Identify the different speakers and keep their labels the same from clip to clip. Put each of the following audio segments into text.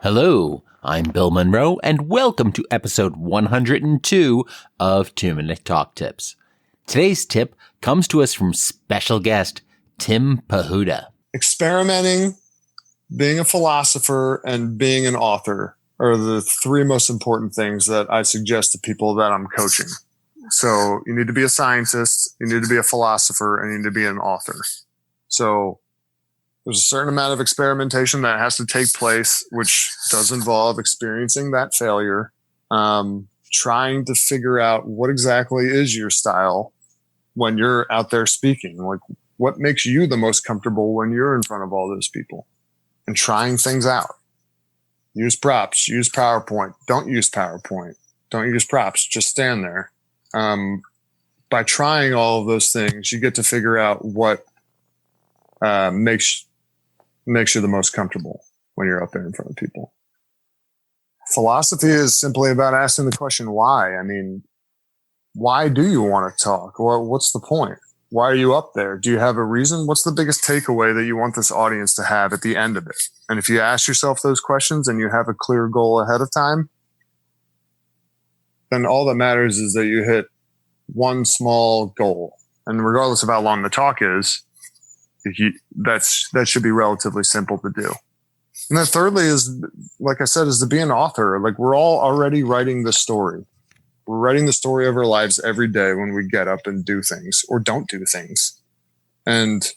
Speaker 1: Hello, I'm Bill Monroe, and welcome to episode 102 of 2-Minute Talk Tips. Today's tip comes to us from special guest, Tim Pahuta.
Speaker 2: Experimenting, being a philosopher, and being an author are the three most important things that I suggest to people that I'm coaching. So you need to be a scientist, you need to be a philosopher, and you need to be an author. So there's a certain amount of experimentation that has to take place, which does involve experiencing that failure, trying to figure out what exactly is your style when you're out there speaking. Like, what makes you the most comfortable when you're in front of all those people, and trying things out. Use props, use PowerPoint. Don't use PowerPoint. Don't use props. Just stand there. By trying all of those things, you get to figure out what makes you the most comfortable when you're out there in front of people. Philosophy is simply about asking the question, why? I mean, why do you want to talk? Well, what's the point? Why are you up there? Do you have a reason? What's the biggest takeaway that you want this audience to have at the end of it? And if you ask yourself those questions and you have a clear goal ahead of time, then all that matters is that you hit one small goal. And regardless of how long the talk is, that should be relatively simple to do. And then thirdly is, like I said, is to be an author. Like, we're all already writing the story. We're writing the story of our lives every day when we get up and do things or don't do things. And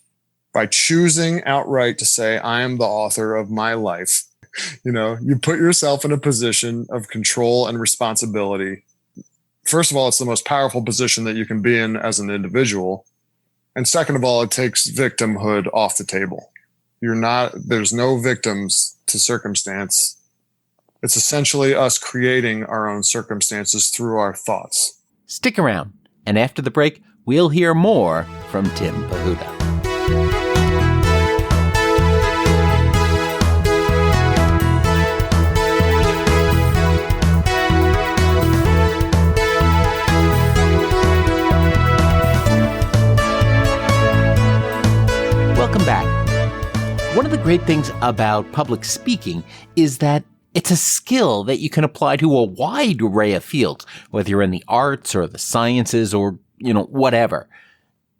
Speaker 2: by choosing outright to say, I am the author of my life, you put yourself in a position of control and responsibility. First of all, it's the most powerful position that you can be in as an individual. And second of all, it takes victimhood off the table. There's no victims to circumstance. It's essentially us creating our own circumstances through our thoughts.
Speaker 1: Stick around, and after the break, we'll hear more from Tim Pahuta. Welcome back. One of the great things about public speaking is that it's a skill that you can apply to a wide array of fields, whether you're in the arts or the sciences or, whatever.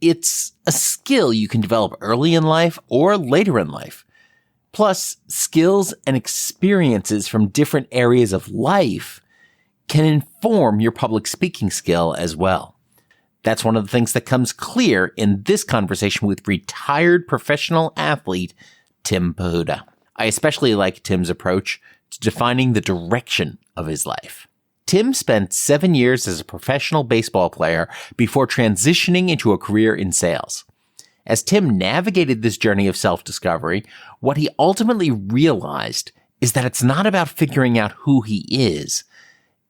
Speaker 1: It's a skill you can develop early in life or later in life. Plus, skills and experiences from different areas of life can inform your public speaking skill as well. That's one of the things that comes clear in this conversation with retired professional athlete Tim Pahuta. I especially like Tim's approach to defining the direction of his life. Tim spent 7 years as a professional baseball player before transitioning into a career in sales. As Tim navigated this journey of self-discovery, what he ultimately realized is that it's not about figuring out who he is.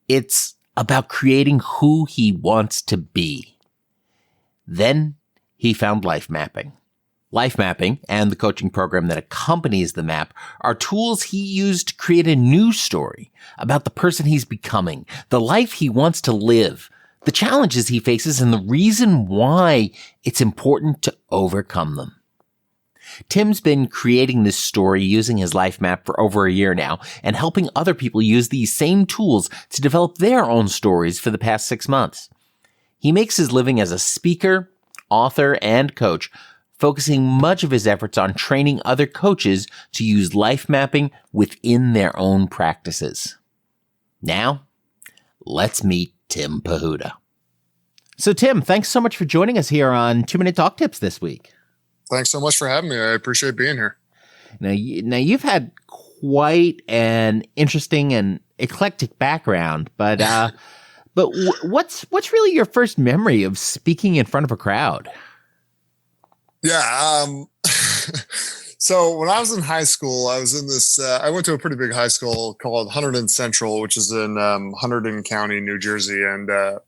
Speaker 1: It's about creating who he wants to be. Then he found life mapping. Life mapping and the coaching program that accompanies the map are tools he used to create a new story about the person he's becoming, the life he wants to live, the challenges he faces, and the reason why it's important to overcome them. Tim's been creating this story using his life map for over a year now and helping other people use these same tools to develop their own stories for the past 6 months. He makes his living as a speaker, author, and coach, focusing much of his efforts on training other coaches to use life mapping within their own practices. Now, let's meet Tim Pahuta. So Tim, thanks so much for joining us here on 2-Minute Talk Tips this week.
Speaker 2: Thanks so much for having me. I appreciate being here.
Speaker 1: Now you've had quite an interesting and eclectic background, but what's really your first memory of speaking in front of a crowd?
Speaker 2: Yeah. So when I was in high school, I was in this, I went to a pretty big high school called Hunterdon Central, which is in Hunterdon County, New Jersey. And I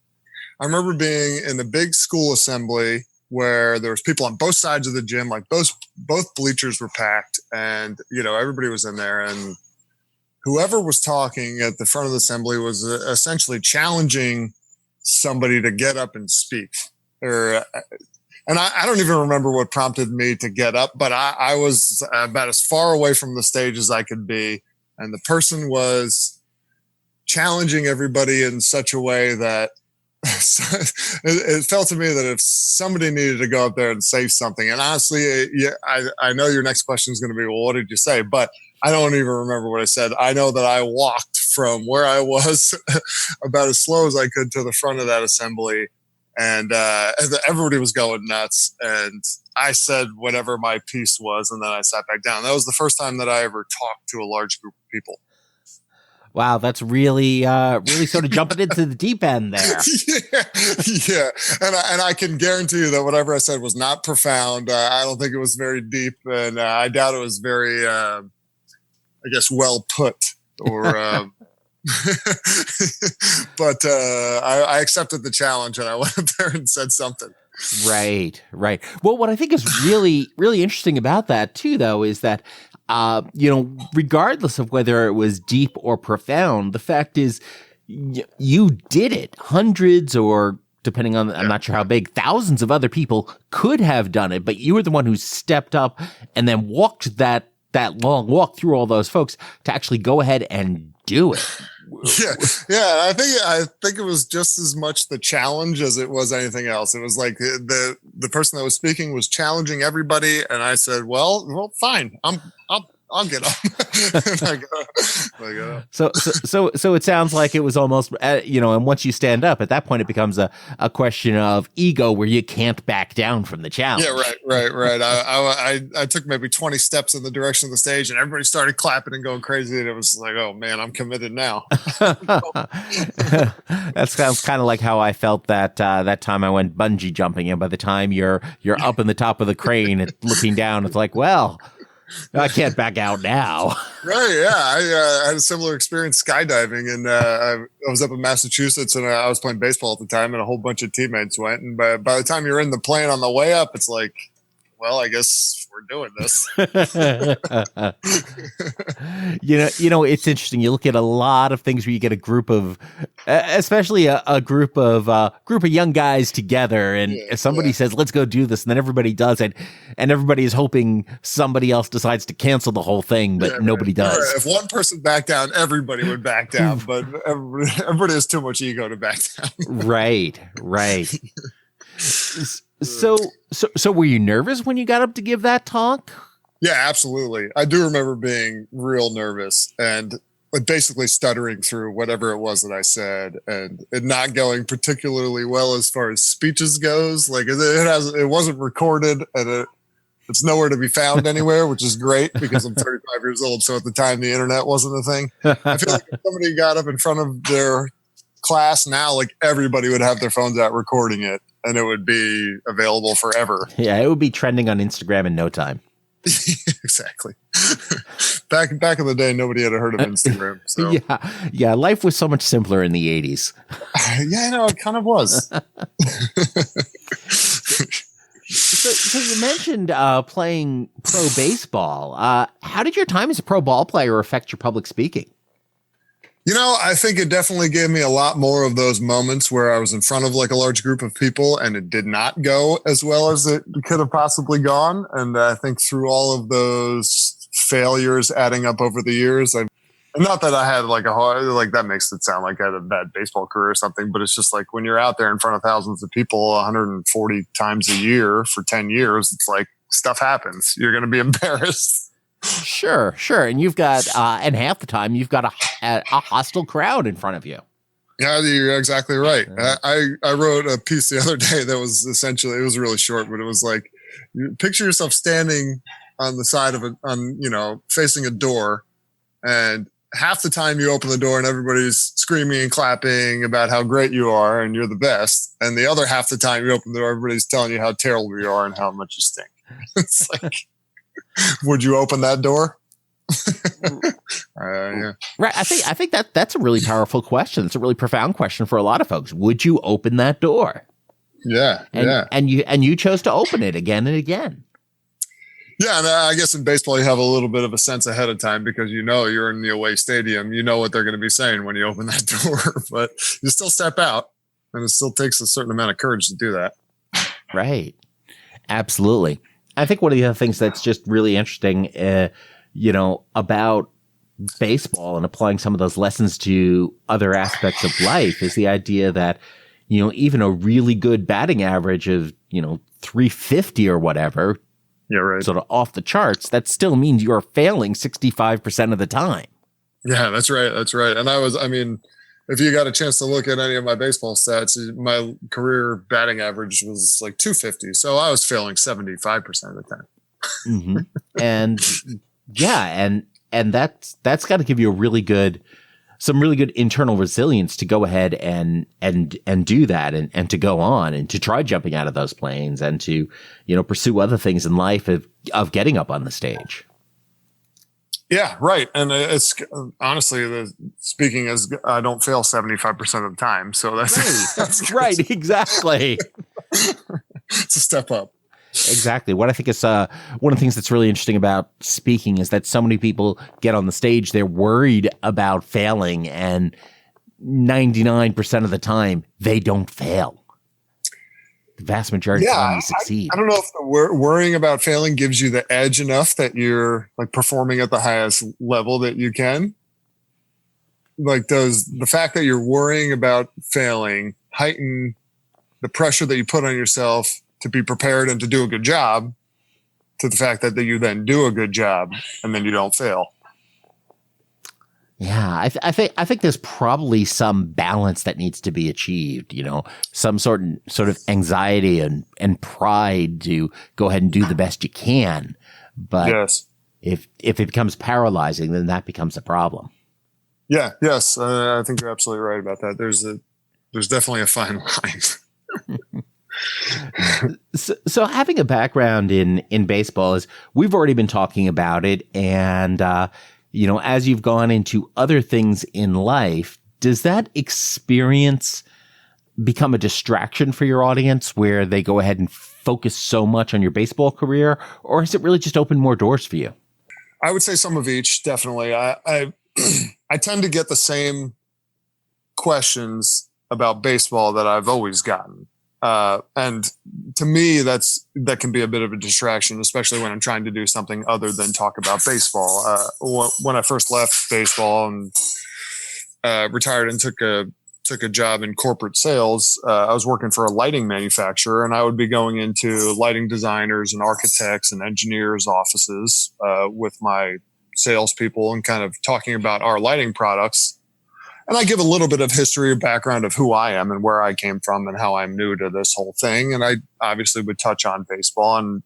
Speaker 2: remember being in a big school assembly where there was people on both sides of the gym, like both bleachers were packed, and, everybody was in there, and whoever was talking at the front of the assembly was essentially challenging somebody to get up and speak. And I don't even remember what prompted me to get up, but I was about as far away from the stage as I could be. And the person was challenging everybody in such a way that it felt to me that if somebody needed to go up there and say something, and honestly, I know your next question is going to be, well, what did you say? But I don't even remember what I said. I know that I walked from where I was about as slow as I could to the front of that assembly, and everybody was going nuts. And I said whatever my piece was, and then I sat back down. That was the first time that I ever talked to a large group of people.
Speaker 1: Wow, that's really sort of jumping into the deep end there.
Speaker 2: Yeah. And I can guarantee you that whatever I said was not profound. I don't think it was very deep, and I doubt it was very, I guess, well put. Or, but I accepted the challenge, and I went up there and said something.
Speaker 1: Right. Well, what I think is really, really interesting about that too, though, is that regardless of whether it was deep or profound, the fact is you did it. Hundreds or, depending on, I'm not sure how big, thousands of other people could have done it, but you were the one who stepped up and then walked that long walk through all those folks to actually go ahead and do it.
Speaker 2: Yeah. I think it was just as much the challenge as it was anything else. It was like the person that was speaking was challenging everybody, and I said, "Well, fine. I'll get up." And I go.
Speaker 1: So it sounds like it was almost, and once you stand up, at that point, it becomes a question of ego where you can't back down from the challenge.
Speaker 2: Yeah, right. I took maybe 20 steps in the direction of the stage, and everybody started clapping and going crazy. And it was like, oh man, I'm committed now.
Speaker 1: That sounds kind of like how I felt that time I went bungee jumping. And by the time you're up in the top of the crane and looking down, it's like, well, I can't back out now.
Speaker 2: Right, yeah. I had a similar experience skydiving, and I was up in Massachusetts, and I was playing baseball at the time, and a whole bunch of teammates went. And by the time you're in the plane on the way up, it's like, well, I guess we're doing this.
Speaker 1: It's interesting. You look at a lot of things where you get a group of, especially a group of young guys together, and somebody says, "Let's go do this," and then everybody does it, and everybody is hoping somebody else decides to cancel the whole thing, but nobody does.
Speaker 2: Right. If one person backed down, everybody would back down, but everybody has too much ego to back down.
Speaker 1: Right. So were you nervous when you got up to give that talk?
Speaker 2: Yeah, absolutely. I do remember being real nervous and basically stuttering through whatever it was that I said, and it not going particularly well as far as speeches goes. Like it wasn't recorded, and it's nowhere to be found anywhere, which is great because I'm 35 years old. So at the time, the internet wasn't a thing. I feel like if somebody got up in front of their class now, like everybody would have their phones out recording it, and it would be available forever.
Speaker 1: Yeah, it would be trending on Instagram in no time.
Speaker 2: Exactly. Back in the day, nobody had heard of Instagram. So.
Speaker 1: Yeah. Life was so much simpler in the 80s.
Speaker 2: Yeah, no, it kind of was.
Speaker 1: So you mentioned playing pro baseball. How did your time as a pro ball player affect your public speaking?
Speaker 2: I think it definitely gave me a lot more of those moments where I was in front of like a large group of people and it did not go as well as it could have possibly gone. And I think through all of those failures adding up over the years, not that I had like that makes it sound like I had a bad baseball career or something, but it's just like when you're out there in front of thousands of people 140 times a year for 10 years, it's like stuff happens. You're going to be embarrassed.
Speaker 1: Sure. And you've got, and half the time you've got a hostile crowd in front of you.
Speaker 2: Yeah, you're exactly right. I wrote a piece the other day that was essentially, it was really short, but it was like, picture yourself standing on the side of facing a door, and half the time you open the door and everybody's screaming and clapping about how great you are and you're the best. And the other half the time you open the door, everybody's telling you how terrible you are and how much you stink. It's like, would you open that door? Yeah.
Speaker 1: Right. I think that's a really powerful question. It's a really profound question for a lot of folks. Would you open that door?
Speaker 2: Yeah.
Speaker 1: And you chose to open it again and again.
Speaker 2: Yeah, and I guess in baseball you have a little bit of a sense ahead of time because you're in the away stadium. You know what they're going to be saying when you open that door, but you still step out, and it still takes a certain amount of courage to do that.
Speaker 1: Right. Absolutely. I think one of the other things that's just really interesting, about baseball and applying some of those lessons to other aspects of life is the idea that, even a really good batting average of, 350 or whatever,
Speaker 2: Yeah, right.
Speaker 1: sort of off the charts, that still means you're failing 65% of the time.
Speaker 2: Yeah, that's right. That's right. And if you got a chance to look at any of my baseball stats, my career batting average was like 250. So I was failing 75% of the time.
Speaker 1: Mm-hmm. And yeah, and that's got to give you some really good internal resilience to go ahead and do that and to go on and to try jumping out of those planes and to, pursue other things in life of getting up on the stage.
Speaker 2: Yeah, right. And it's honestly, speaking as I don't fail 75% of the time. So that's
Speaker 1: right. Exactly.
Speaker 2: It's a step up.
Speaker 1: Exactly. What I think is one of the things that's really interesting about speaking is that so many people get on the stage, they're worried about failing, and 99% of the time they don't fail. The vast majority of the time you succeed.
Speaker 2: I don't know if worrying about failing gives you the edge enough that you're like performing at the highest level that you can. Like the fact that you're worrying about failing heighten the pressure that you put on yourself to be prepared and to do a good job, to the fact that you then do a good job and then you don't fail.
Speaker 1: Yeah, I think there's probably some balance that needs to be achieved. Some sort of anxiety and pride to go ahead and do the best you can. But
Speaker 2: yes,
Speaker 1: if it becomes paralyzing, then that becomes a problem.
Speaker 2: Yeah. Yes, I think you're absolutely right about that. There's definitely a fine line.
Speaker 1: So having a background in baseball is, we've already been talking about it, and as you've gone into other things in life, does that experience become a distraction for your audience where they go ahead and focus so much on your baseball career, or has it really just opened more doors for you?
Speaker 2: I would say some of each, definitely. I I tend to get the same questions about baseball that I've always gotten. And to me, that can be a bit of a distraction, especially when I'm trying to do something other than talk about baseball. When I first left baseball and retired and took a job in corporate sales, I was working for a lighting manufacturer, and I would be going into lighting designers and architects and engineers' offices with my salespeople and kind of talking about our lighting products. And I give a little bit of history or background of who I am and where I came from and how I'm new to this whole thing. And I obviously would touch on baseball, and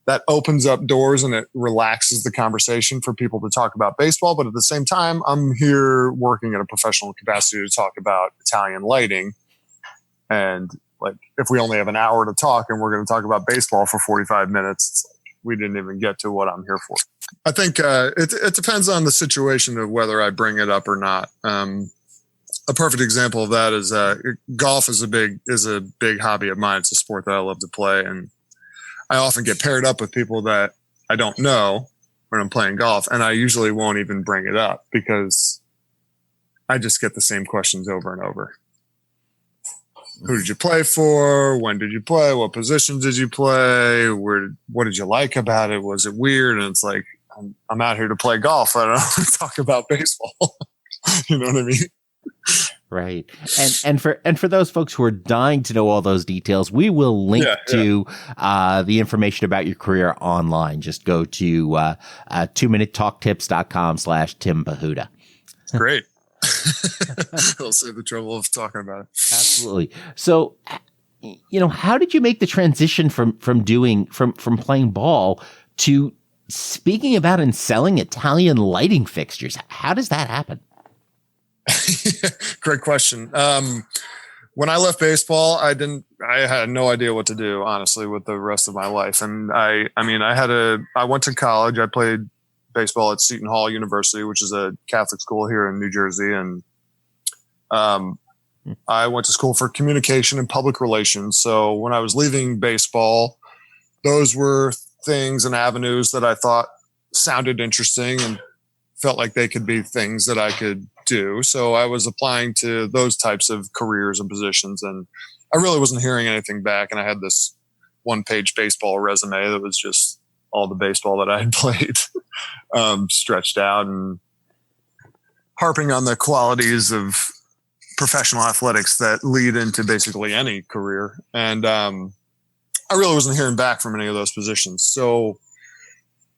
Speaker 2: that opens up doors and it relaxes the conversation for people to talk about baseball. But at the same time, I'm here working in a professional capacity to talk about Italian lighting. And like, if we only have an hour to talk and we're going to talk about baseball for 45 minutes, it's like we didn't even get to what I'm here for. I think it depends on the situation of whether I bring it up or not. A perfect example of that is golf is a big hobby of mine. It's a sport that I love to play, and I often get paired up with people that I don't know when I'm playing golf, and I usually won't even bring it up because I just get the same questions over and over. Who did you play for? When did you play? What position did you play? What did you like about it? Was it weird? And it's like, I'm out here to play golf. I don't want to talk about baseball. You know what I mean?
Speaker 1: Right. And for those folks who are dying to know all those details, we will link to the information about your career online. Just go to 2minutetalktips.com/Tim Pahuta.
Speaker 2: Great. I'll save the trouble of talking about it.
Speaker 1: Absolutely. So, how did you make the transition from playing ball to speaking about and selling Italian lighting fixtures? How does that happen?
Speaker 2: Great question. When I left baseball, I had no idea what to do, honestly, with the rest of my life. And I went to college. I played baseball at Seton Hall University, which is a Catholic school here in New Jersey. And I went to school for communication and public relations. So when I was leaving baseball, those were things and avenues that I thought sounded interesting and felt like they could be things that I could do. So I was applying to those types of careers and positions, and I really wasn't hearing anything back. And I had this one-page baseball resume that was just all the baseball that I had played stretched out. And harping on the qualities of professional athletics that lead into basically any career. And I really wasn't hearing back from any of those positions. So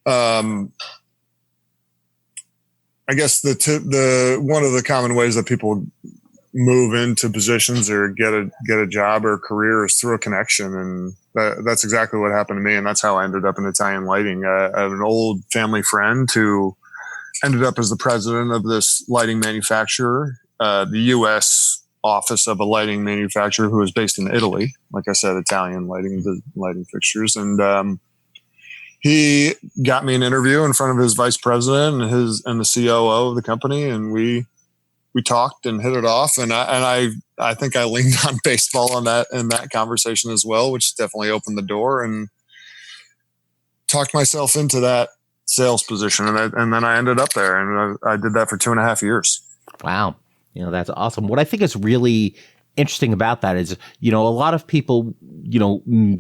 Speaker 2: I guess the one of the common ways that people move into positions or get a job or a career is through a connection. And that's exactly what happened to me. And that's how I ended up in Italian lighting. I have an old family friend who ended up as the president of this lighting manufacturer, the U.S. office of a lighting manufacturer who is based in Italy. Like I said, Italian lighting fixtures. And he got me an interview in front of his vice president and the COO of the company, and we talked and hit it off. And I think I leaned on baseball in that conversation as well, which definitely opened the door and talked myself into that sales position. And then I ended up there, and I did that for 2.5 years.
Speaker 1: Wow. That's awesome. What I think is really interesting about that is, a lot of people,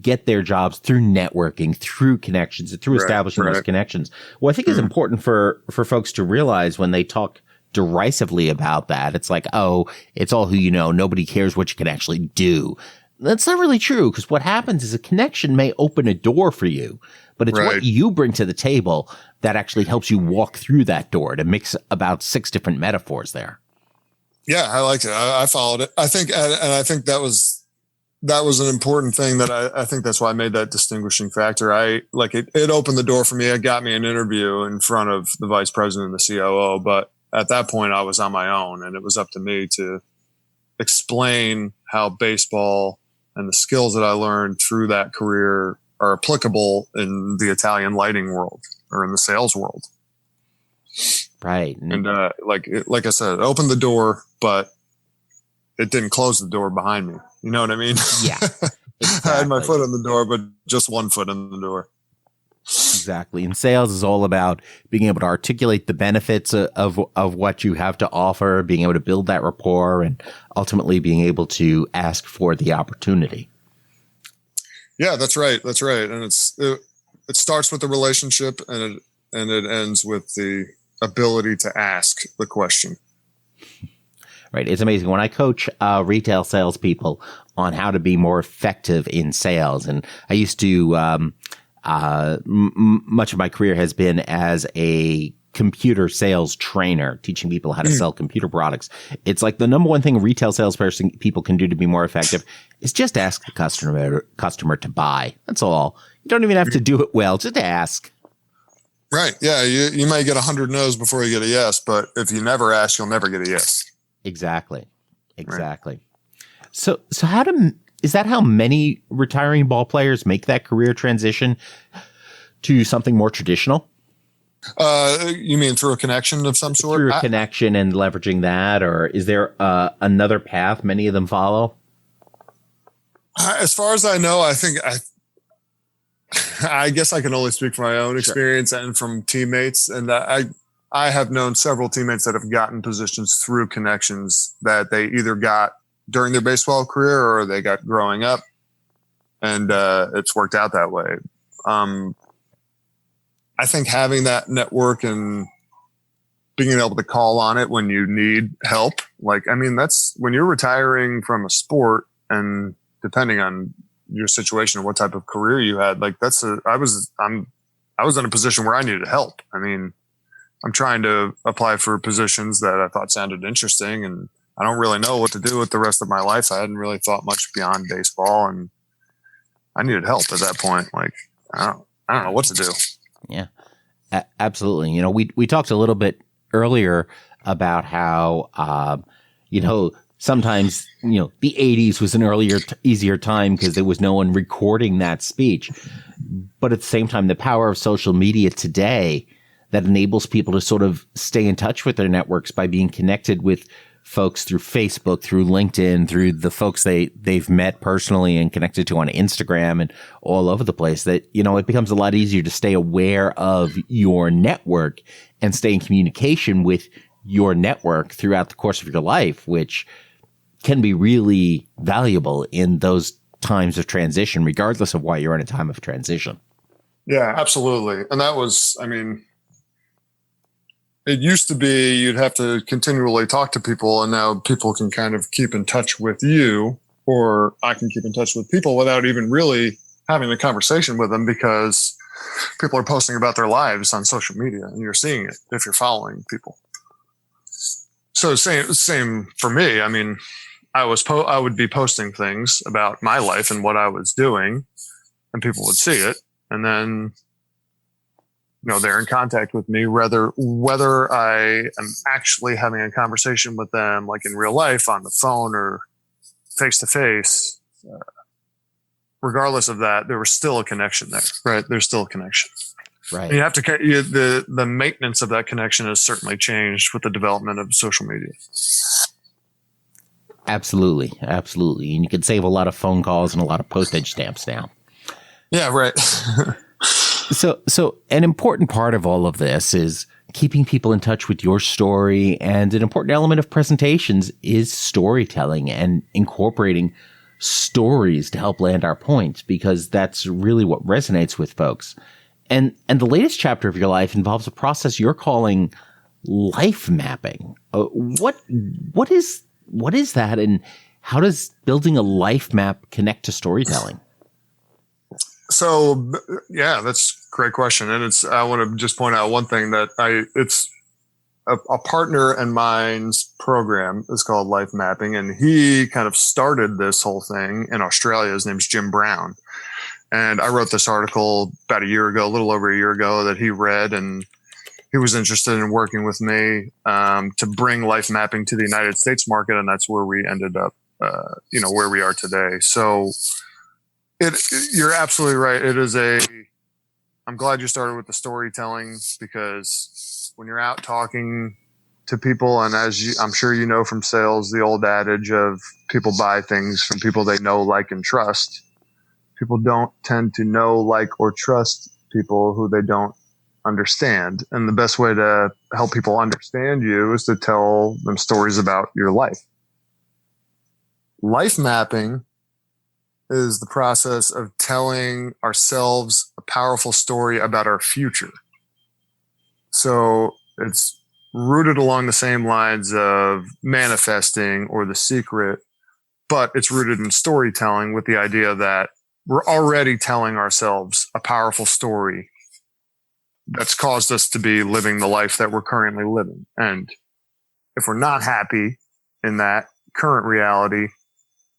Speaker 1: get their jobs through networking, through connections, through establishing those connections. What I think is important for folks to realize when they talk derisively about that, it's like, oh, it's all who you know. Nobody cares what you can actually do. That's not really true, because what happens is a connection may open a door for you, but it's what you bring to the table that actually helps you walk through that door, to mix about 6 different metaphors there.
Speaker 2: Yeah, I liked it. I followed it. I think that was an important thing that I think that's why I made that distinguishing factor. It opened the door for me. It got me an interview in front of the vice president and the COO, but at that point I was on my own, and it was up to me to explain how baseball and the skills that I learned through that career are applicable in the Italian lighting world or in the sales world.
Speaker 1: Right.
Speaker 2: And like I said, it opened the door, but it didn't close the door behind me. You know what I mean?
Speaker 1: Yeah. Exactly.
Speaker 2: I had my foot in the door, but just one foot in the door.
Speaker 1: Exactly. And sales is all about being able to articulate the benefits of what you have to offer, being able to build that rapport, and ultimately being able to ask for the opportunity.
Speaker 2: Yeah, that's right. That's right. And it starts with the relationship, and it ends with the ability to ask the question.
Speaker 1: Right. It's amazing. When I coach retail salespeople on how to be more effective in sales, and I used to, much of my career has been as a computer sales trainer, teaching people how to sell computer products. It's like the number one thing a retail salesperson people can do to be more effective is just ask the customer to buy. That's all. You don't even have to do it well. Just ask.
Speaker 2: Right. Yeah. You might get 100 no's before you get a yes, but if you never ask, you'll never get a yes.
Speaker 1: Exactly. Right. So is that how many retiring ball players make that career transition to something more traditional?
Speaker 2: You mean through a connection of some sort?
Speaker 1: Through a connection and leveraging that, or is there another path many of them follow?
Speaker 2: As far as I know, I guess I can only speak from my own experience and from teammates. And I have known several teammates that have gotten positions through connections that they either got during their baseball career or they got growing up, and it's worked out that way. I think having that network and being able to call on it when you need help, that's when you're retiring from a sport, and depending on your situation and what type of career you had, I was in a position where I needed help. I mean, I'm trying to apply for positions that I thought sounded interesting, and I don't really know what to do with the rest of my life. I hadn't really thought much beyond baseball, and I needed help at that point. I don't know what to do.
Speaker 1: Yeah, absolutely. We talked a little bit earlier about how, sometimes, the 80s was an easier time because there was no one recording that speech. But at the same time, the power of social media today that enables people to sort of stay in touch with their networks by being connected with folks through Facebook, through LinkedIn, through the folks they've met personally and connected to on Instagram and all over the place, that, it becomes a lot easier to stay aware of your network and stay in communication with your network throughout the course of your life, which can be really valuable in those times of transition, regardless of why you're in a time of transition.
Speaker 2: Yeah, absolutely. And that was, it used to be you'd have to continually talk to people, and now people can kind of keep in touch with you, or I can keep in touch with people without even really having a conversation with them, because people are posting about their lives on social media and you're seeing it if you're following people. So same for me. I mean, I would be posting things about my life and what I was doing, and people would see it, and then they're in contact with me, whether I am actually having a conversation with them, like in real life, on the phone or face to face. Regardless of that, there was still a connection there, right? There's still a connection.
Speaker 1: Right.
Speaker 2: And you have to the maintenance of that connection has certainly changed with the development of social media.
Speaker 1: Absolutely, absolutely, and you can save a lot of phone calls and a lot of postage stamps now.
Speaker 2: Yeah, right.
Speaker 1: So an important part of all of this is keeping people in touch with your story, and an important element of presentations is storytelling and incorporating stories to help land our points, because that's really what resonates with folks. And the latest chapter of your life involves a process you're calling life mapping. What is that, and how does building a life map connect to storytelling?
Speaker 2: So, yeah, that's a great question. And I want to just point out one thing, that it's a partner in mine's program is called Life Mapping. And he kind of started this whole thing in Australia. His name's Jim Brown. And I wrote this article about a little over a year ago, that he read, and he was interested in working with me to bring life mapping to the United States market. And that's where we ended up, where we are today. So, you're absolutely right. I'm glad you started with the storytelling, because when you're out talking to people, and I'm sure you know from sales, the old adage of people buy things from people they know, like, and trust. People don't tend to know, like, or trust people who they don't understand. And the best way to help people understand you is to tell them stories about your life. Life mapping is the process of telling ourselves a powerful story about our future. So it's rooted along the same lines of manifesting or The Secret, but it's rooted in storytelling, with the idea that we're already telling ourselves a powerful story that's caused us to be living the life that we're currently living. And if we're not happy in that current reality,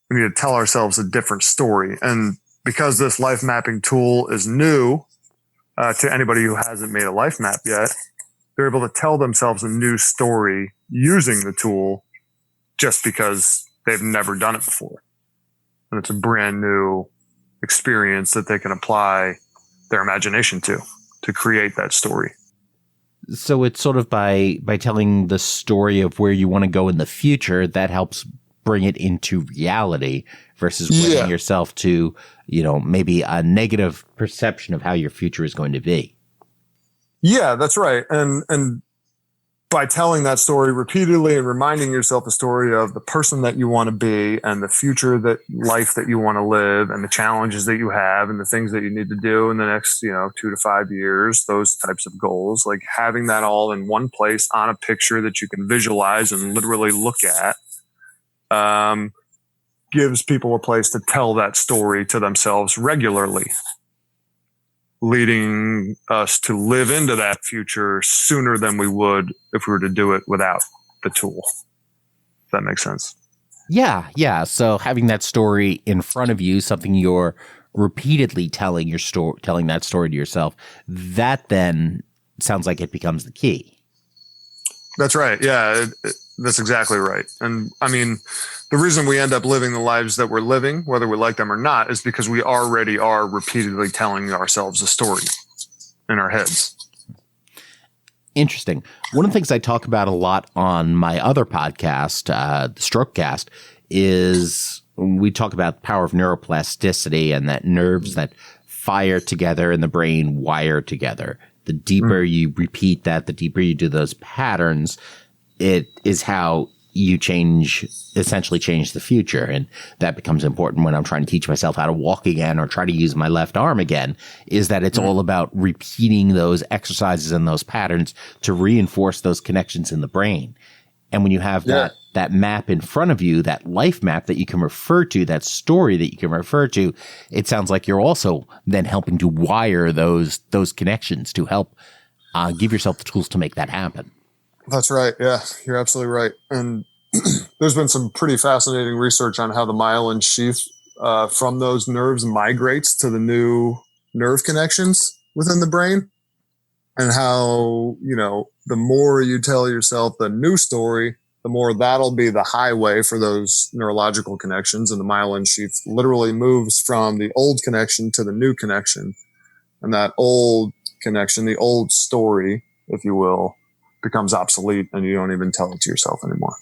Speaker 2: we need to tell ourselves a different story. And because this life mapping tool is new to anybody who hasn't made a life map yet, they're able to tell themselves a new story using the tool, just because they've never done it before. And it's a brand new experience that they can apply their imagination to create that story.
Speaker 1: So it's sort of by telling the story of where you want to go in the future, that helps bring it into reality, versus wedding yourself to, maybe a negative perception of how your future is going to be.
Speaker 2: Yeah, that's right. And by telling that story repeatedly and reminding yourself the story of the person that you want to be, and the future life that you want to live, and the challenges that you have, and the things that you need to do in the next, 2 to 5 years, those types of goals, like having that all in one place on a picture that you can visualize and literally look at, gives people a place to tell that story to themselves regularly, leading us to live into that future sooner than we would if we were to do it without the tool. If that makes sense.
Speaker 1: Yeah. So having that story in front of you, something you're repeatedly telling that story to yourself, that then sounds like it becomes the key.
Speaker 2: That's right. Yeah, that's exactly right. And I mean, the reason we end up living the lives that we're living, whether we like them or not, is because we already are repeatedly telling ourselves a story in our heads.
Speaker 1: Interesting. One of the things I talk about a lot on my other podcast, the Strokecast, is we talk about the power of neuroplasticity, and that nerves that fire together in the brain wire together. The deeper you repeat that, the deeper you do those patterns, it is how you essentially change the future. And that becomes important when I'm trying to teach myself how to walk again or try to use my left arm again, is that it's all about repeating those exercises and those patterns to reinforce those connections in the brain. And when you have that map in front of you, that life map that you can refer to, that story that you can refer to, it sounds like you're also then helping to wire those connections to help give yourself the tools to make that happen.
Speaker 2: That's right. Yeah, you're absolutely right. And there's been some pretty fascinating research on how the myelin sheath from those nerves migrates to the new nerve connections within the brain, and how, the more you tell yourself the new story, the more that'll be the highway for those neurological connections. And the myelin sheath literally moves from the old connection to the new connection. And that old connection, the old story, if you will, becomes obsolete, and you don't even tell it to yourself anymore.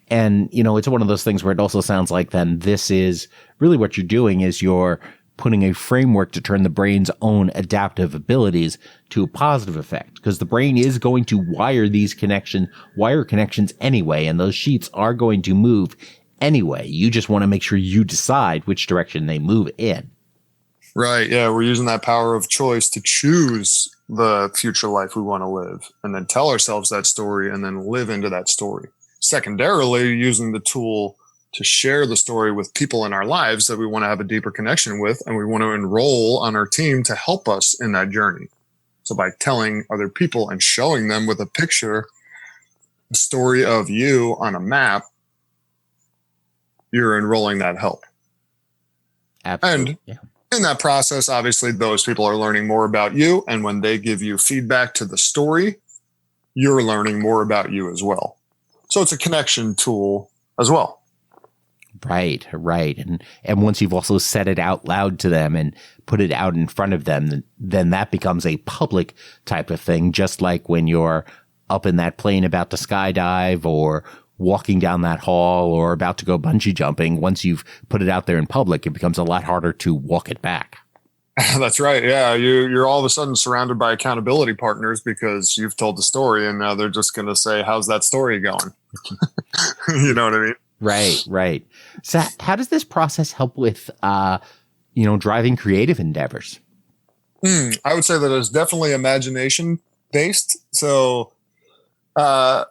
Speaker 1: And, it's one of those things where it also sounds like then this is really what you're doing is you're putting a framework to turn the brain's own adaptive abilities to a positive effect, because the brain is going to wire connections anyway, and those sheets are going to move anyway. You just want to make sure you decide which direction they move in.
Speaker 2: Right. Yeah. We're using that power of choice to choose the future life we want to live, and then tell ourselves that story and then live into that story. Secondarily, using the tool to share the story with people in our lives that we want to have a deeper connection with, and we want to enroll on our team to help us in that journey. So by telling other people and showing them with a picture the story of you on a map, you're enrolling that help.
Speaker 1: Absolutely.
Speaker 2: And in that process, obviously, those people are learning more about you. And when they give you feedback to the story, you're learning more about you as well. So it's a connection tool as well.
Speaker 1: Right. And once you've also said it out loud to them and put it out in front of them, then that becomes a public type of thing, just like when you're up in that plane about to skydive or walking down that hall or about to go bungee jumping. Once you've put it out there in public, it becomes a lot harder to walk it back.
Speaker 2: That's right. Yeah. You're all of a sudden surrounded by accountability partners because you've told the story, and now they're just going to say, how's that story going? You know what I mean?
Speaker 1: Right. So how does this process help with, driving creative endeavors?
Speaker 2: I would say that it's definitely imagination based. So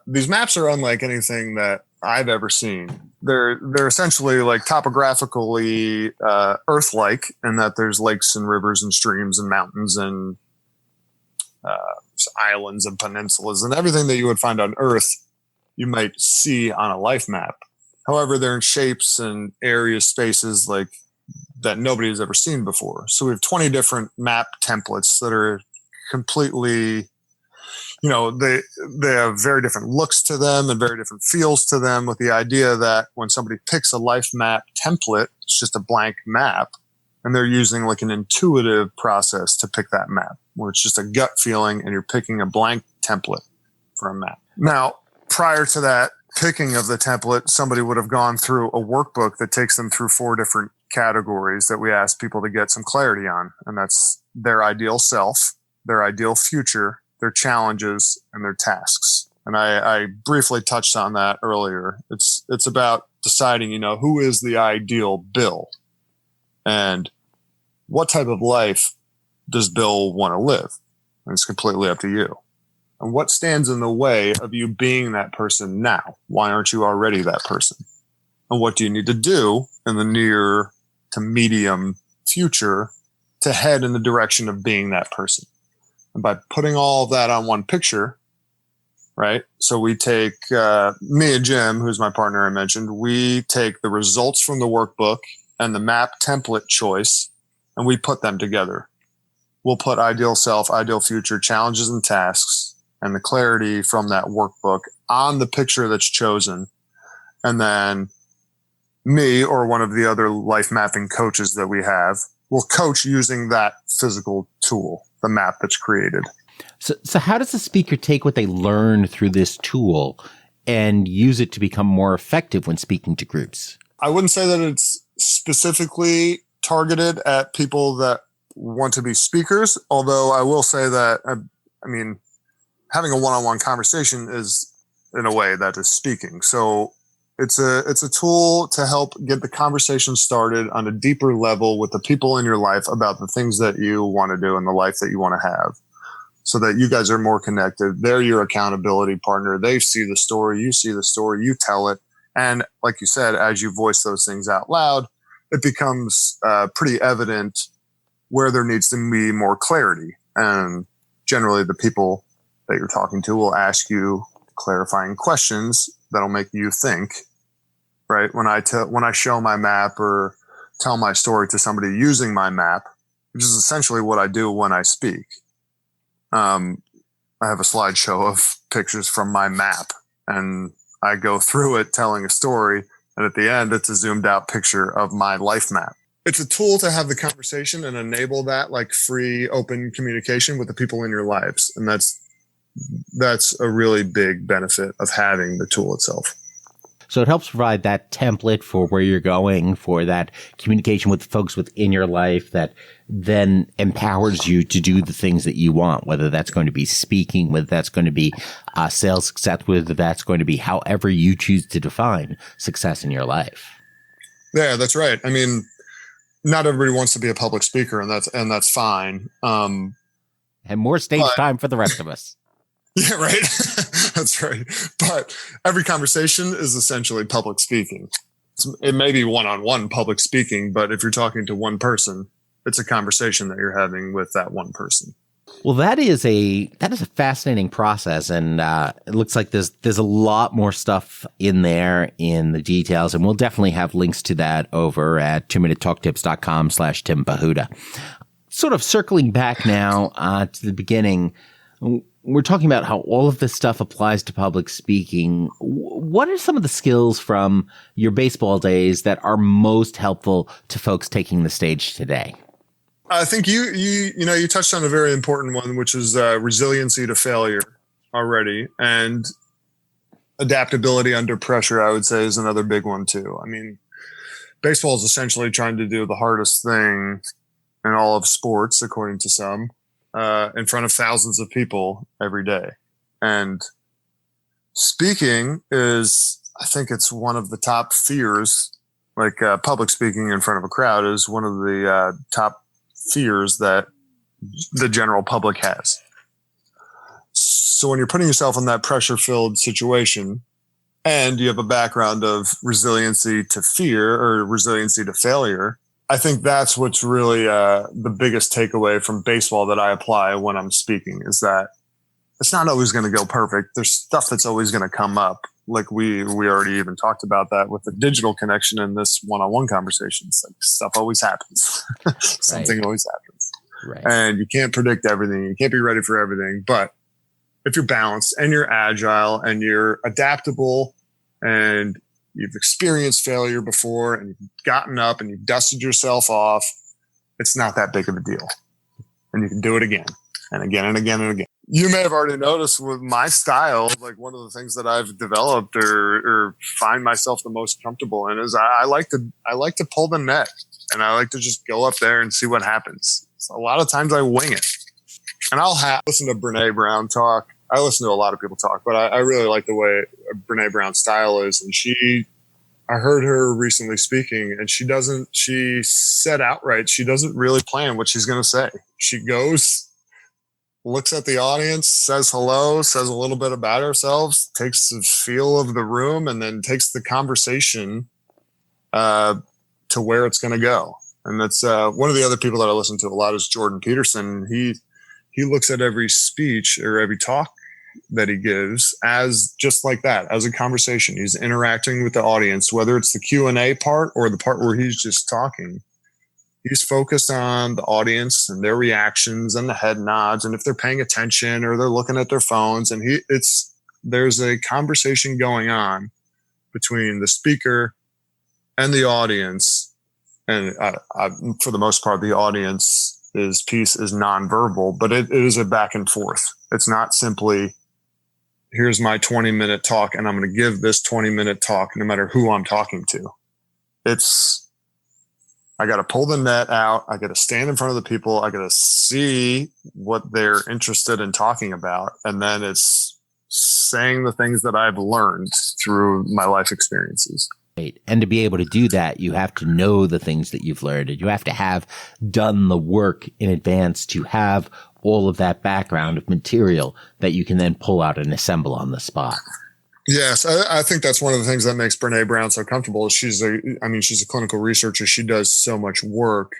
Speaker 2: these maps are unlike anything that I've ever seen. They're essentially like topographically Earth-like, in that there's lakes and rivers and streams and mountains and islands and peninsulas and everything that you would find on Earth you might see on a life map. However, they're in shapes and areas, spaces like that nobody has ever seen before. So we have 20 different map templates that are completely, they have very different looks to them and very different feels to them, with the idea that when somebody picks a life map template, it's just a blank map, and they're using like an intuitive process to pick that map, where it's just a gut feeling and you're picking a blank template for a map. Now, prior to that picking of the template, somebody would have gone through a workbook that takes them through 4 different categories that we ask people to get some clarity on. And that's their ideal self, their ideal future, their challenges, and their tasks. And I briefly touched on that earlier. It's about deciding, who is the ideal Bill, and what type of life does Bill want to live? And it's completely up to you. And what stands in the way of you being that person now? Why aren't you already that person? And what do you need to do in the near to medium future to head in the direction of being that person? And by putting all of that on one picture, right? So we take me and Jim, who's my partner I mentioned, we take the results from the workbook and the map template choice, and we put them together. We'll put ideal self, ideal future, challenges and tasks, and the clarity from that workbook on the picture that's chosen. And then me or one of the other life mapping coaches that we have will coach using that physical tool, the map that's created.
Speaker 1: So how does the speaker take what they learn through this tool and use it to become more effective when speaking to groups?
Speaker 2: I wouldn't say that it's specifically targeted at people that want to be speakers, although I will say that, having a one-on-one conversation is, in a way, that is speaking. So It's a tool to help get the conversation started on a deeper level with the people in your life about the things that you want to do and the life that you want to have, so that you guys are more connected. They're your accountability partner. They see the story, you see the story, you tell it. And like you said, as you voice those things out loud, it becomes pretty evident where there needs to be more clarity. And generally the people that you're talking to will ask you clarifying questions that'll make you think, right? When I show my map or tell my story to somebody using my map, which is essentially what I do when I speak. I have a slideshow of pictures from my map, and I go through it telling a story. And at the end, it's a zoomed out picture of my life map. It's a tool to have the conversation and enable that like free, open communication with the people in your lives. And that's a really big benefit of having the tool itself.
Speaker 1: So it helps provide that template for where you're going, for that communication with folks within your life that then empowers you to do the things that you want, whether that's going to be speaking, whether that's going to be sales success, whether that's going to be however you choose to define success in your life.
Speaker 2: Yeah, that's right. I mean, not everybody wants to be a public speaker, and that's fine.
Speaker 1: And more stage time for the rest of us.
Speaker 2: Yeah, right. That's right. But every conversation is essentially public speaking. It may be one-on-one public speaking, but if you're talking to one person, it's a conversation that you're having with that one person.
Speaker 1: Well, that is a fascinating process, and it looks like there's a lot more stuff in there in the details, and we'll definitely have links to that over at 2minutetalktips.com/Tim Pahuta. Sort of circling back now to the beginning, we're talking about how all of this stuff applies to public speaking. What are some of the skills from your baseball days that are most helpful to folks taking the stage today?
Speaker 2: I think you touched on a very important one, which is resiliency to failure already, and adaptability under pressure, I would say, is another big one too. I mean, baseball is essentially trying to do the hardest thing in all of sports, according to some, in front of thousands of people every day. And speaking is, I think it's one of the top fears, like public speaking in front of a crowd is one of the top fears that the general public has. So when you're putting yourself in that pressure-filled situation and you have a background of resiliency to fear or resiliency to failure, I think that's what's really the biggest takeaway from baseball that I apply when I'm speaking, is that it's not always going to go perfect. There's stuff that's always going to come up. Like we already even talked about that with the digital connection in this one-on-one conversations. Like stuff always happens. Something
Speaker 1: Right.
Speaker 2: always happens.
Speaker 1: Right.
Speaker 2: And you can't predict everything. You can't be ready for everything. But if you're balanced and you're agile and you're adaptable and you've experienced failure before and you've gotten up and you've dusted yourself off, it's not that big of a deal. And you can do it again and again and again and again. You may have already noticed with my style, like one of the things that I've developed or find myself the most comfortable in is I like to pull the net, and I like to just go up there and see what happens. So a lot of times I wing it, and I'll listen to Brene Brown talk. I listen to a lot of people talk, but I really like the way Brene Brown's style is. And I heard her recently speaking, and she said outright, she doesn't really plan what she's going to say. She goes, looks at the audience, says hello, says a little bit about herself, takes the feel of the room, and then takes the conversation to where it's going to go. And that's one of the other people that I listen to a lot is Jordan Peterson. He looks at every speech or every talk that he gives as just like that, as a conversation. He's interacting with the audience, whether it's the Q&A part or the part where he's just talking. He's focused on the audience and their reactions and the head nods, and if they're paying attention or they're looking at their phones. And there's a conversation going on between the speaker and the audience. And for the most part, the audience's piece is nonverbal, but it is a back and forth. It's not simply, here's my 20-minute talk, and I'm going to give this 20-minute talk no matter who I'm talking to. I got to pull the net out. I got to stand in front of the people. I got to see what they're interested in talking about. And then it's saying the things that I've learned through my life experiences.
Speaker 1: And to be able to do that, you have to know the things that you've learned, and you have to have done the work in advance to have all of that background of material that you can then pull out and assemble on the spot.
Speaker 2: Yes, I think that's one of the things that makes Brene Brown so comfortable. She's a clinical researcher. She does so much work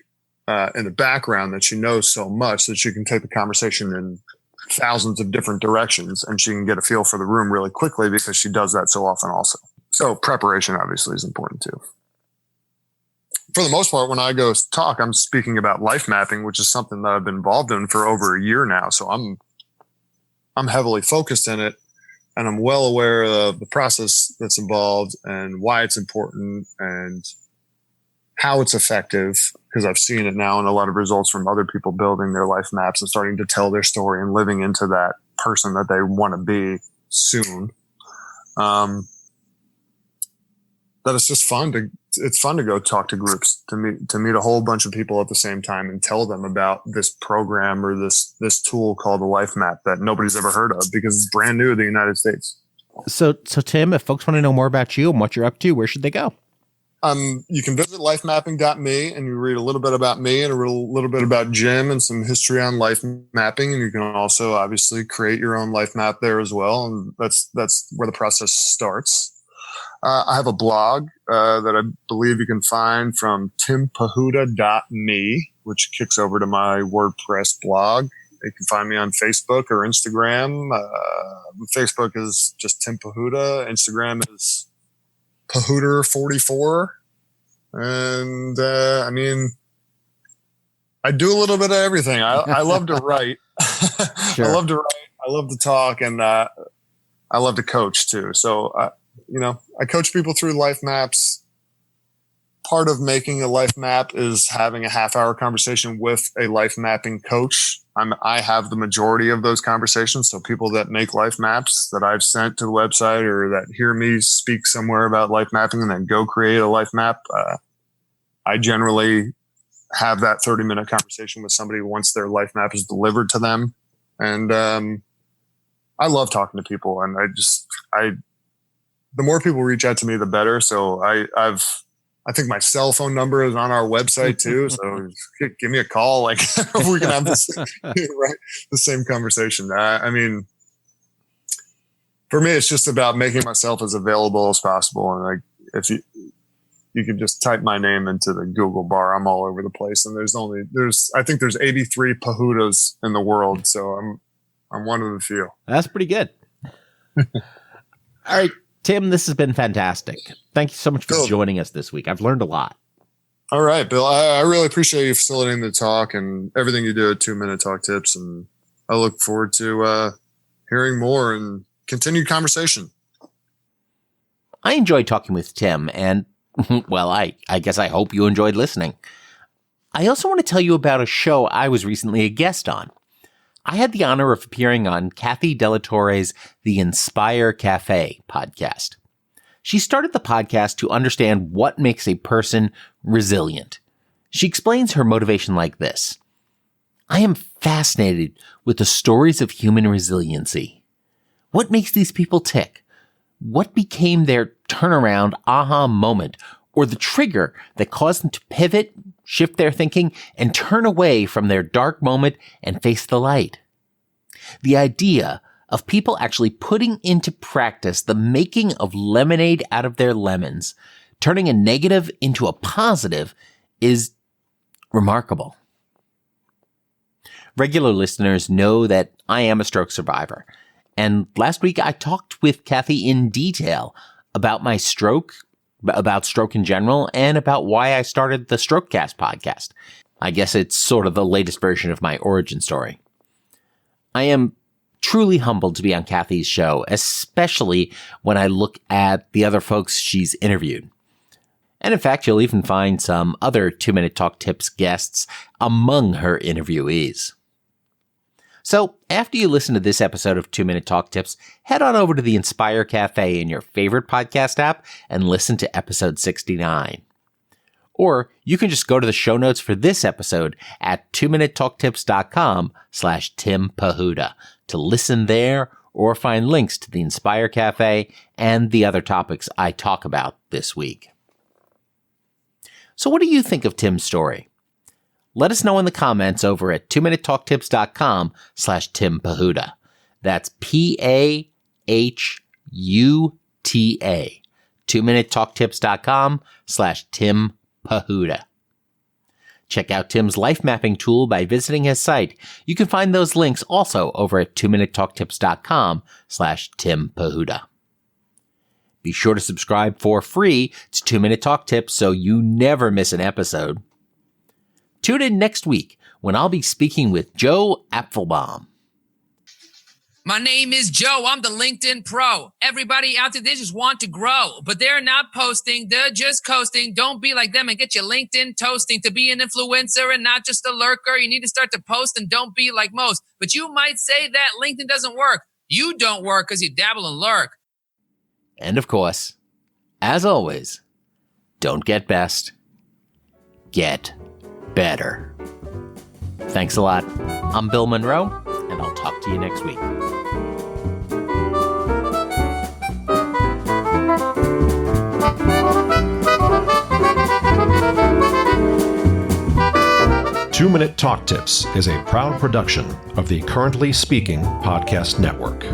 Speaker 2: in the background that she knows so much that she can take the conversation in thousands of different directions, and she can get a feel for the room really quickly because she does that so often also. So preparation obviously is important too. For the most part, when I go talk, I'm speaking about life mapping, which is something that I've been involved in for over a year now. So I'm heavily focused in it, and I'm well aware of the process that's involved and why it's important and how it's effective, because I've seen it now in a lot of results from other people building their life maps and starting to tell their story and living into that person that they want to be soon. That it's just fun to go talk to groups, to meet a whole bunch of people at the same time and tell them about this program or this tool called the life map that nobody's ever heard of because it's brand new to the United States.
Speaker 1: So Tim, if folks want to know more about you and what you're up to, where should they go?
Speaker 2: You can visit lifemapping.me and you read a little bit about me and a little bit about Jim and some history on life mapping. And you can also obviously create your own life map there as well. And that's where the process starts. I have a blog that I believe you can find from timpahuta.me, which kicks over to my WordPress blog. You can find me on Facebook or Instagram. Facebook is just Tim Pahuta. Instagram is Pahooter44. And I do a little bit of everything. I love to write.
Speaker 1: Sure.
Speaker 2: I love to write. I love to talk, and I love to coach too. So, I coach people through life maps. Part of making a life map is having a half-hour conversation with a life mapping coach. I have the majority of those conversations. So people that make life maps that I've sent to the website or that hear me speak somewhere about life mapping and then go create a life map, I generally have that 30-minute conversation with somebody once their life map is delivered to them. And I love talking to people, and the more people reach out to me, the better. So I think my cell phone number is on our website too. So give me a call. Like we can have the same conversation. For me, it's just about making myself as available as possible. And like, if you can just type my name into the Google bar, I'm all over the place. And I think there's 83 Pahutas in the world. So I'm one of the few.
Speaker 1: That's pretty good. All right, Tim, this has been fantastic. Thank you so much for joining us this week. I've learned a lot.
Speaker 2: All right, Bill. I really appreciate you facilitating the talk and everything you do at 2 Minute Talk Tips. And I look forward to hearing more and continued conversation.
Speaker 1: I enjoyed talking with Tim, and, well, I guess I hope you enjoyed listening. I also want to tell you about a show I was recently a guest on. I had the honor of appearing on Kathy Delatorre's The Inspire Cafe podcast. She started the podcast to understand what makes a person resilient. She explains her motivation like this. I am fascinated with the stories of human resiliency. What makes these people tick? What became their turnaround aha moment or the trigger that caused them to pivot, shift their thinking, and turn away from their dark moment and face the light? The idea of people actually putting into practice the making of lemonade out of their lemons, turning a negative into a positive, is remarkable. Regular listeners know that I am a stroke survivor. And last week I talked with Kathy in detail about my stroke, about stroke in general, and about why I started the Strokecast podcast. I guess it's sort of the latest version of my origin story. I am truly humbled to be on Kathy's show, especially when I look at the other folks she's interviewed. And in fact, you'll even find some other 2 Minute Talk Tips guests among her interviewees. So after you listen to this episode of 2 Minute Talk Tips, head on over to the Inspire Cafe in your favorite podcast app and listen to episode 69. Or you can just go to the show notes for this episode at 2minutetalktips.com/Tim Pahuta to listen there or find links to the Inspire Cafe and the other topics I talk about this week. So what do you think of Tim's story? Let us know in the comments over at 2minutetalktips.com/Tim Pahuta. That's Pahuta. 2minutetalktips.com/Tim Pahuta. Check out Tim's life mapping tool by visiting his site. You can find those links also over at 2minutetalktips.com/Tim Pahuta. Be sure to subscribe for free to 2 Minute Talk Tips so you never miss an episode. Tune in next week when I'll be speaking with Joe Apfelbaum.
Speaker 3: My name is Joe. I'm the LinkedIn pro. Everybody out there, they just want to grow, but they're not posting. They're just coasting. Don't be like them and get your LinkedIn toasting. To be an influencer and not just a lurker, you need to start to post and don't be like most. But you might say that LinkedIn doesn't work. You don't work because you dabble and lurk.
Speaker 1: And of course, as always, don't get best, get better. Thanks a lot. I'm Bill Monroe, and I'll talk to you next week.
Speaker 4: Two-Minute Talk Tips is a proud production of the Currently Speaking Podcast Network.